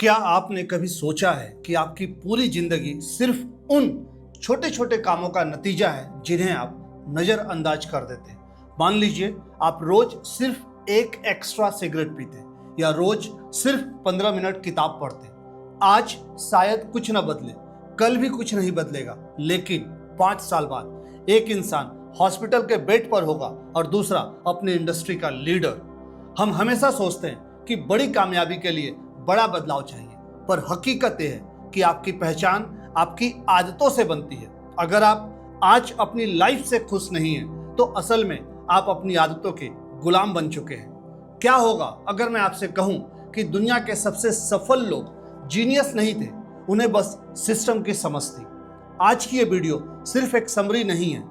क्या आपने कभी सोचा है कि आपकी पूरी जिंदगी सिर्फ उन छोटे छोटे कामों का नतीजा है जिन्हें आप नजरअंदाज कर देते हैं। मान लीजिए आप रोज सिर्फ एक एक्स्ट्रा सिगरेट पीते या रोज सिर्फ 15 मिनट किताब पढ़ते। आज शायद कुछ न बदले, कल भी कुछ नहीं बदलेगा, लेकिन 5 साल बाद एक इंसान हॉस्पिटल के बेड पर होगा और दूसरा अपनी इंडस्ट्री का लीडर। हम हमेशा सोचते हैं कि बड़ी कामयाबी के लिए बड़ा बदलाव चाहिए, पर हकीकत यह है कि आपकी पहचान आपकी आदतों से बनती है। अगर आप आज अपनी लाइफ से खुश नहीं हैं, तो असल में आप अपनी आदतों के गुलाम बन चुके हैं। क्या होगा अगर मैं आपसे कहूं कि दुनिया के सबसे सफल लोग जीनियस नहीं थे, उन्हें बस सिस्टम की समझ थी। आज की ये वीडियो सिर्फ एक समरी नहीं है,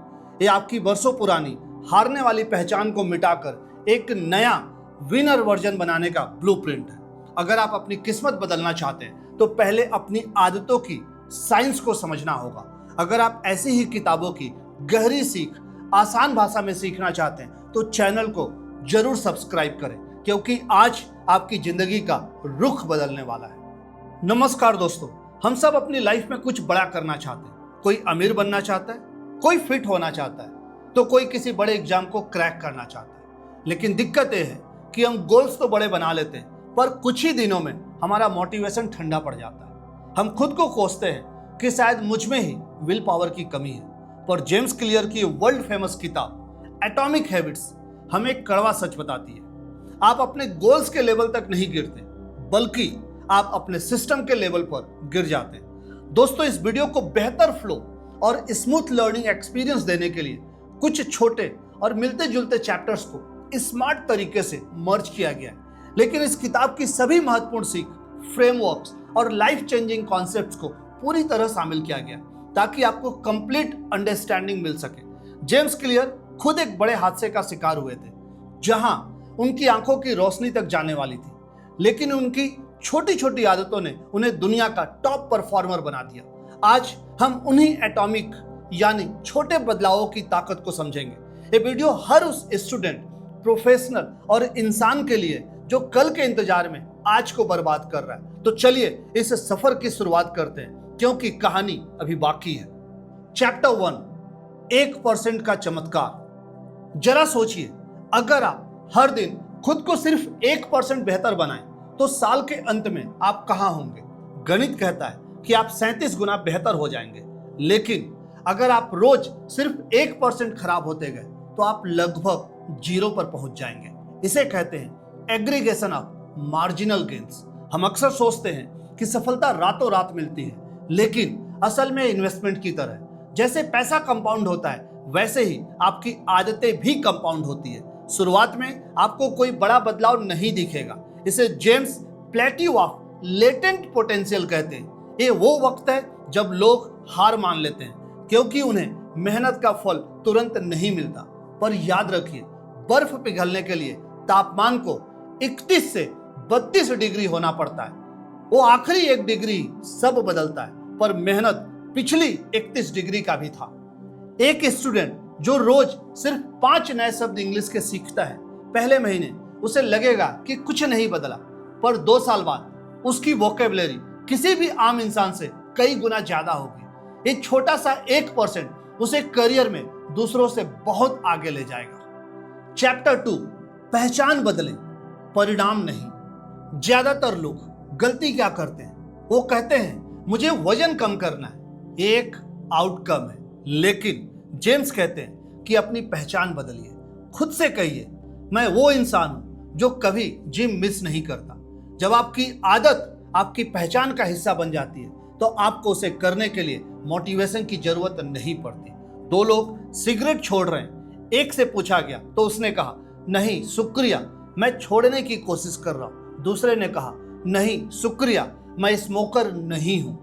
ये आपकी वर्षों पुरानी हारने वाली पहचान को मिटाकर एक नया विनर वर्जन बनाने का ब्लूप्रिंट है। अगर आप अपनी किस्मत बदलना चाहते हैं तो पहले अपनी आदतों की साइंस को समझना होगा। अगर आप ऐसी ही किताबों की गहरी सीख आसान भाषा में सीखना चाहते हैं तो चैनल को जरूर सब्सक्राइब करें, क्योंकि आज आपकी जिंदगी का रुख बदलने वाला है। नमस्कार दोस्तों, हम सब अपनी लाइफ में कुछ बड़ा करना चाहते हैं। कोई अमीर बनना चाहता है, कोई फिट होना चाहता है, तो कोई किसी बड़े एग्जाम को क्रैक करना चाहता है। लेकिन दिक्कत यह है कि हम गोल्स तो बड़े बना लेते हैं, पर कुछ ही दिनों में हमारा मोटिवेशन ठंडा पड़ जाता है। हम खुद को कोसते हैं कि शायद मुझ में ही विल पावर की कमी है, पर जेम्स क्लियर की वर्ल्ड फेमस किताब एटॉमिक हैबिट्स हमें एक कड़वा सच बताती है। आप अपने गोल्स के लेवल तक नहीं गिरते, बल्कि आप अपने सिस्टम के लेवल पर गिर जाते हैं। दोस्तों, इस वीडियो को बेहतर फ्लो और स्मूथ लर्निंग एक्सपीरियंस देने के लिए कुछ छोटे और मिलते जुलते चैप्टर्स को स्मार्ट तरीके से मर्ज किया गया है। लेकिन इस किताब की सभी महत्वपूर्ण सीख, फ्रेमवर्क्स और लाइफ चेंजिंग कॉन्सेप्ट्स को पूरी तरह शामिल किया गया ताकि आपको कंप्लीट अंडरस्टैंडिंग मिल सके। जेम्स क्लियर खुद एक बड़े हादसे का शिकार हुए थे, जहां उनकी आंखों की रोशनी तक जाने वाली थी, लेकिन उनकी छोटी छोटी आदतों ने उन्हें दुनिया का टॉप परफॉर्मर बना दिया। आज हम उन्हीं एटॉमिक यानी छोटे बदलावों की ताकत को समझेंगे। ये वीडियो हर उस स्टूडेंट, प्रोफेशनल और इंसान के लिए जो कल के इंतजार में आज को बर्बाद कर रहा है। तो चलिए इस सफर की शुरुआत करते हैं, क्योंकि कहानी अभी बाकी है। चैप्टर 1, 1% का चमत्कार। जरा सोचिए, अगर आप हर दिन खुद को सिर्फ 1% बेहतर बनाएं, तो साल के अंत में आप कहां होंगे? गणित कहता है कि आप 37 गुना बेहतर हो जाएंगे। लेकिन अगर आप रोज सिर्फ 1% खराब होते गए, तो आप लगभग 0 पर पहुंच जाएंगे। इसे कहते हैं एग्रीगेशन ऑफ मार्जिनल गेन्स। हम अक्सर सोचते हैं कि सफलता रातों रात मिलती है, लेकिन असल में इन्वेस्टमेंट की तरह है। जैसे पैसा कंपाउंड होता है, वैसे ही आपकी आदतें भी कंपाउंड होती है। शुरुआत में आपको कोई बड़ा बदलाव नहीं दिखेगा। इसे James plateau of latent potential कहते हैं। ये वो वक्त है जब लोग हार मान लेते हैं, क्योंकि उन्हें मेहनत का फल तुरंत नहीं मिलता। पर याद रखिए, बर्फ पिघलने के लिए तापमान को 31 से 32 डिग्री होना पड़ता है। वो आखिरी 1 डिग्री सब बदलता है, पर मेहनत पिछली 31 डिग्री का भी था। एक स्टूडेंट जो रोज सिर्फ 5 नए शब्द इंग्लिश के सीखता है, पहले महीने उसे लगेगा कि कुछ नहीं बदला, पर 2 साल बाद उसकी वोकेबलरी किसी भी आम इंसान से कई गुना ज्यादा होगी। एक छोटा सा 1% उसे करियर में दूसरों से बहुत आगे ले जाएगा। चैप्टर 2, पहचान बदले, परिणाम नहीं। ज्यादातर लोग गलती क्या करते हैं? वो कहते हैं मुझे वजन कम करना है, एक आउटकम है। लेकिन जेम्स कहते हैं कि अपनी पहचान बदलिए। खुद से कहिए, मैं वो इंसान हूं जो कभी जिम मिस नहीं करता। जब आपकी आदत आपकी पहचान का हिस्सा बन जाती है, तो आपको उसे करने के लिए मोटिवेशन की जरूरत नहीं पड़ती। 2 लोग सिगरेट छोड़ रहे हैं, एक से पूछा गया तो उसने कहा, नहीं शुक्रिया, मैं छोड़ने की कोशिश कर रहा हूं। दूसरे ने कहा, नहीं शुक्रिया, मैं स्मोकर नहीं हूं।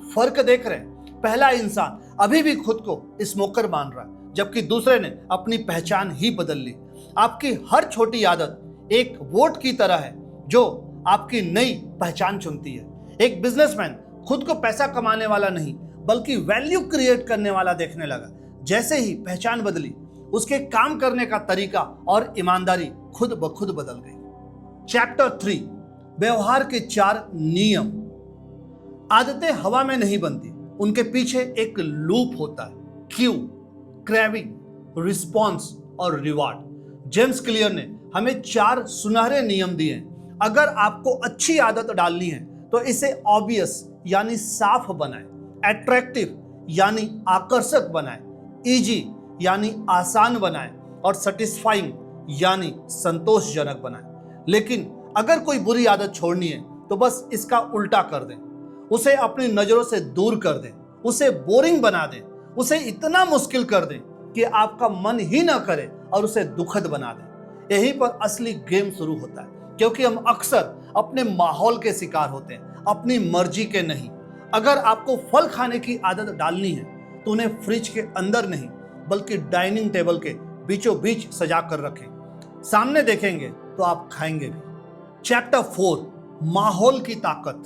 फर्क देख रहे हैं? पहला इंसान अभी भी खुद को स्मोकर मान रहा है, जबकि दूसरे ने अपनी पहचान ही बदल ली। आपकी हर छोटी आदत एक वोट की तरह है जो आपकी नई पहचान चुनती है। एक बिजनेसमैन खुद को पैसा कमाने वाला नहीं, बल्कि वैल्यू क्रिएट करने वाला देखने लगा। जैसे ही पहचान बदली, उसके काम करने का तरीका और ईमानदारी खुद ब खुद बदल गई। चैप्टर 3, व्यवहार के 4 नियम। आदतें हवा में नहीं बनती, उनके पीछे एक लूप होता है। क्यू, क्रेविंग, रिस्पॉन्स और रिवार्ड। जेम्स क्लियर ने हमें 4 सुनहरे नियम दिए हैं। अगर आपको अच्छी आदत डालनी है तो इसे ऑब्वियस यानी साफ बनाएं, अट्रैक्टिव यानी आकर्षक बनाएं, इजी यानी आसान बनाएं और सेटिस्फाइंग यानी संतोषजनक बनाएं। लेकिन अगर कोई बुरी आदत छोड़नी है तो बस इसका उल्टा कर दें, उसे अपनी नजरों से दूर कर दें, उसे बोरिंग बना दें, उसे इतना मुश्किल कर दें कि आपका मन ही ना करे और उसे दुखद बना दें। यहीं पर असली गेम शुरू होता है, क्योंकि हम अक्सर अपने माहौल के शिकार होते हैं, अपनी मर्जी के नहीं। अगर आपको फल खाने की आदत डालनी है तो उन्हें फ्रिज के अंदर नहीं बल्कि डाइनिंग टेबल के बीचों बीच सजा कर रखें। सामने देखेंगे तो आप खाएंगे भी। चैप्टर 4, माहौल की ताकत।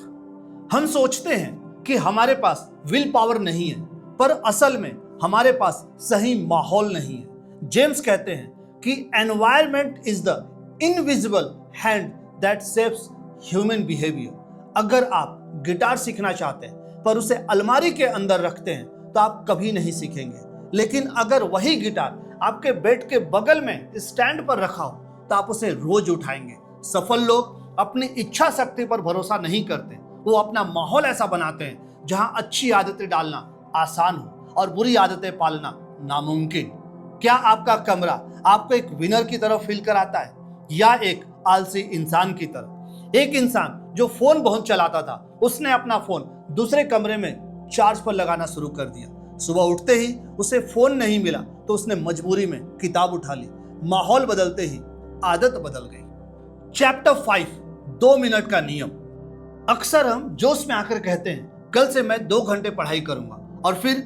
हम सोचते हैं कि हमारे पास विल पावर नहीं है, पर असल में हमारे पास सही माहौल नहीं है। जेम्स कहते हैं कि environment is the invisible hand that shapes human behaviour. अगर आप गिटार सीखना चाहते हैं पर उसे अलमारी के अंदर रखते हैं तो आप कभी नहीं सीखेंगे। लेकिन अगर वही गिटार आपके बेड के बगल में स्टैंड पर रखा हो तो आप उसे रोज उठाएंगे। सफल लोग अपनी इच्छा शक्ति पर भरोसा नहीं करते, वो अपना माहौल ऐसा बनाते हैं जहां अच्छी आदतें डालना आसान हो और बुरी आदतें पालना नामुमकिन। क्या आपका कमरा आपको एक विनर की तरफ फील कराता है या एक आलसी इंसान की तरफ? एक इंसान जो फोन बहुत चलाता था, उसने अपना फोन दूसरे कमरे में चार्ज पर लगाना शुरू कर दिया। सुबह उठते ही उसे फोन नहीं मिला तो उसने मजबूरी में किताब उठा ली। माहौल बदलते ही आदत बदल गई। चैप्टर 5, 2 मिनट का नियम। अक्सर हम जोश में आकर कहते हैं कल से मैं 2 घंटे पढ़ाई करूंगा और फिर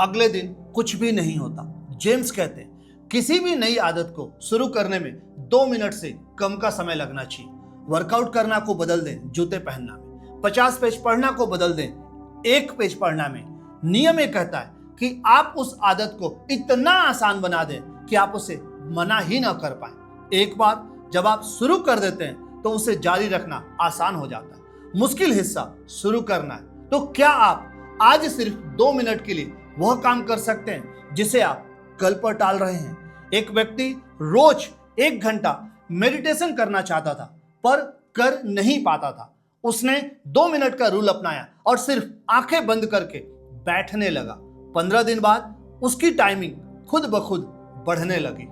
अगले दिन कुछ भी नहीं होता। जेम्स कहते हैं किसी भी नई आदत को शुरू करने में 2 मिनट से कम का समय लगना चाहिए। वर्कआउट करना को बदल दें जूते पहनना में, 50 पेज पढ़ना को बदल दें 1 पेज पढ़ना में। नियम ये कहता है कि आप उस आदत को इतना आसान बना दें कि आप उसे मना ही ना कर पाए। एक बार जब आप शुरू कर देते हैं तो उसे जारी रखना आसान हो जाता है। मुश्किल हिस्सा शुरू करना है। तो क्या आप आज सिर्फ 2 मिनट के लिए वह काम कर सकते हैं जिसे आप कल पर टाल रहे हैं? एक व्यक्ति रोज 1 घंटा मेडिटेशन करना चाहता था पर कर नहीं पाता था। उसने 2 मिनट का रूल अपनाया और सिर्फ आंखें बंद करके बैठने लगा। 15 दिन बाद उसकी टाइमिंग खुद ब खुद बढ़ने लगी।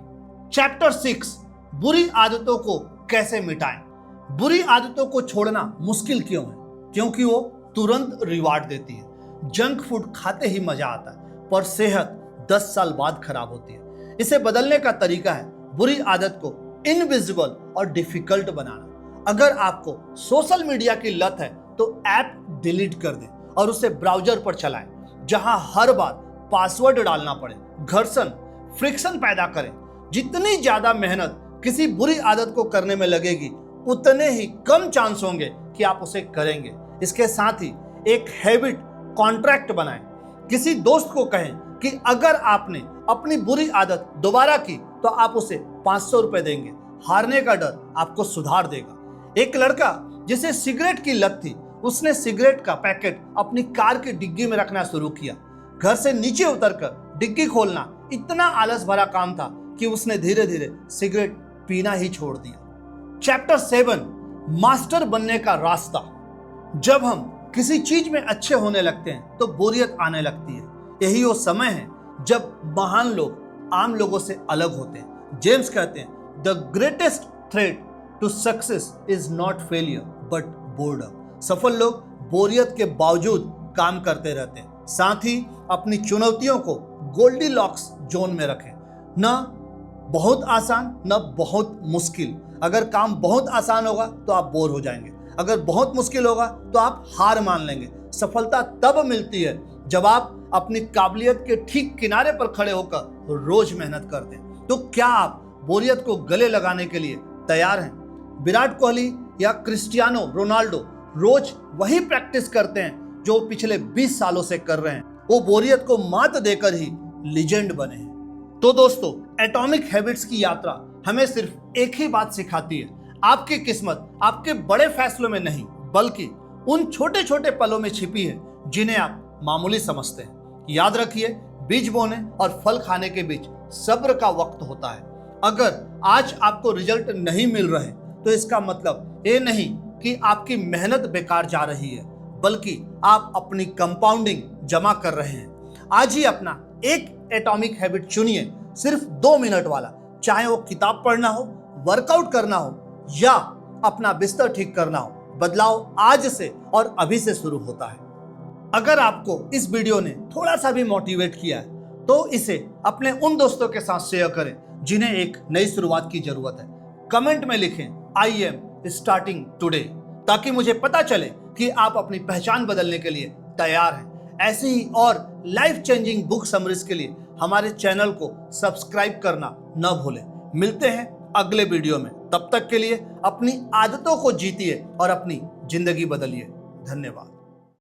चैप्टर 6, बुरी आदतों को कैसे मिटाएं। बुरी आदतों को छोड़ना मुश्किल क्यों है? क्योंकि वो तुरंत रिवार्ड देती है। जंक फूड खाते ही मजा आता है पर सेहत 10 साल बाद खराब होती है। इसे बदलने का तरीका है बुरी आदत को इनविजिबल और डिफिकल्ट बनाना। अगर आपको सोशल मीडिया की लत है तो ऐप डिलीट कर दें और उसे ब्राउजर पर चलाएं जहां हर बार पासवर्ड डालना पड़े। घर्षण, फ्रिक्शन पैदा करें। जितनी ज्यादा मेहनत किसी बुरी आदत को करने में लगेगी उतने ही कम चांस होंगे कि आप उसे करेंगे। इसके साथ ही एक हैबिट कॉन्ट्रैक्ट बनाएं। किसी दोस्त को कहें कि अगर आपने अपनी बुरी आदत दोबारा की तो आप उसे 500 रुपए देंगे। हारने का डर आपको सुधार देगा। एक लड़का जिसे सिगरेट की लत थी, उसने सिगरेट का पैकेट अपनी कार की डिग्गी में रखना शुरू किया। घर से नीचे उतरकर डिग्गी खोलना इतना आलस भरा काम था कि उसने धीरे धीरे सिगरेट पीना ही छोड़ दिया। चैप्टर 7, मास्टर बनने का रास्ता। जब हम किसी चीज में अच्छे होने लगते हैं तो बोरियत आने लगती है। यही वो समय है जब महान लोग आम लोगों से अलग होते हैं। जेम्स कहते हैं the greatest threat to success is not failure but boredom. सफल लोग बोरियत के बावजूद काम करते रहते हैं। साथ ही अपनी चुनौतियों को गोल्डीलॉक्स जोन में रखें, न बहुत आसान न बहुत मुश्किल। अगर काम बहुत आसान होगा तो आप बोर हो जाएंगे, अगर बहुत मुश्किल होगा तो आप हार मान लेंगे। सफलता तब मिलती है जब आप अपनी काबिलियत के ठीक किनारे पर खड़े होकर रोज मेहनत करते हैं। तो क्या आप बोरियत को गले लगाने के लिए तैयार हैं? विराट कोहली या क्रिस्टियानो रोनाल्डो रोज वही प्रैक्टिस करते हैं जो पिछले 20 सालों से कर रहे हैं। वो बोरियत को मात देकर ही लीजेंड बने हैं। तो दोस्तों, एटॉमिक हैबिट्स की यात्रा हमें सिर्फ एक ही बात सिखाती है, आपकी किस्मत आपके बड़े फैसलों में नहीं बल्कि उन छोटे छोटे पलों में छिपी है जिन्हें आप मामूली समझते हैं। याद रखिए, बीज बोने और फल खाने के बीच सब्र का वक्त होता है। अगर आज आपको रिजल्ट नहीं मिल रहे तो इसका मतलब ये नहीं कि आपकी मेहनत बेकार जा रही है, बल्कि आप अपनी कंपाउंडिंग जमा कर रहे हैं। आज ही अपना एक एटॉमिक हैबिट चुनिए, सिर्फ 2 मिनट वाला, चाहे वो किताब पढ़ना हो, वर्कआउट करना हो या अपना बिस्तर ठीक करना हो। बदलाव आज से और अभी से शुरू होता है। अगर आपको इस वीडियो ने थोड़ा सा भी मोटिवेट किया है तो इसे अपने उन दोस्तों के साथ शेयर करें जिन्हें एक नई शुरुआत की जरूरत है। कमेंट में लिखें आई एम स्टार्टिंग टुडे, ताकि मुझे पता चले कि आप अपनी पहचान बदलने के लिए तैयार हैं। ऐसे ही और लाइफ चेंजिंग बुक समरीज के लिए हमारे चैनल को सब्सक्राइब करना न भूलें। मिलते हैं अगले वीडियो में। तब तक के लिए अपनी आदतों को जीतिए और अपनी जिंदगी बदलिए। धन्यवाद।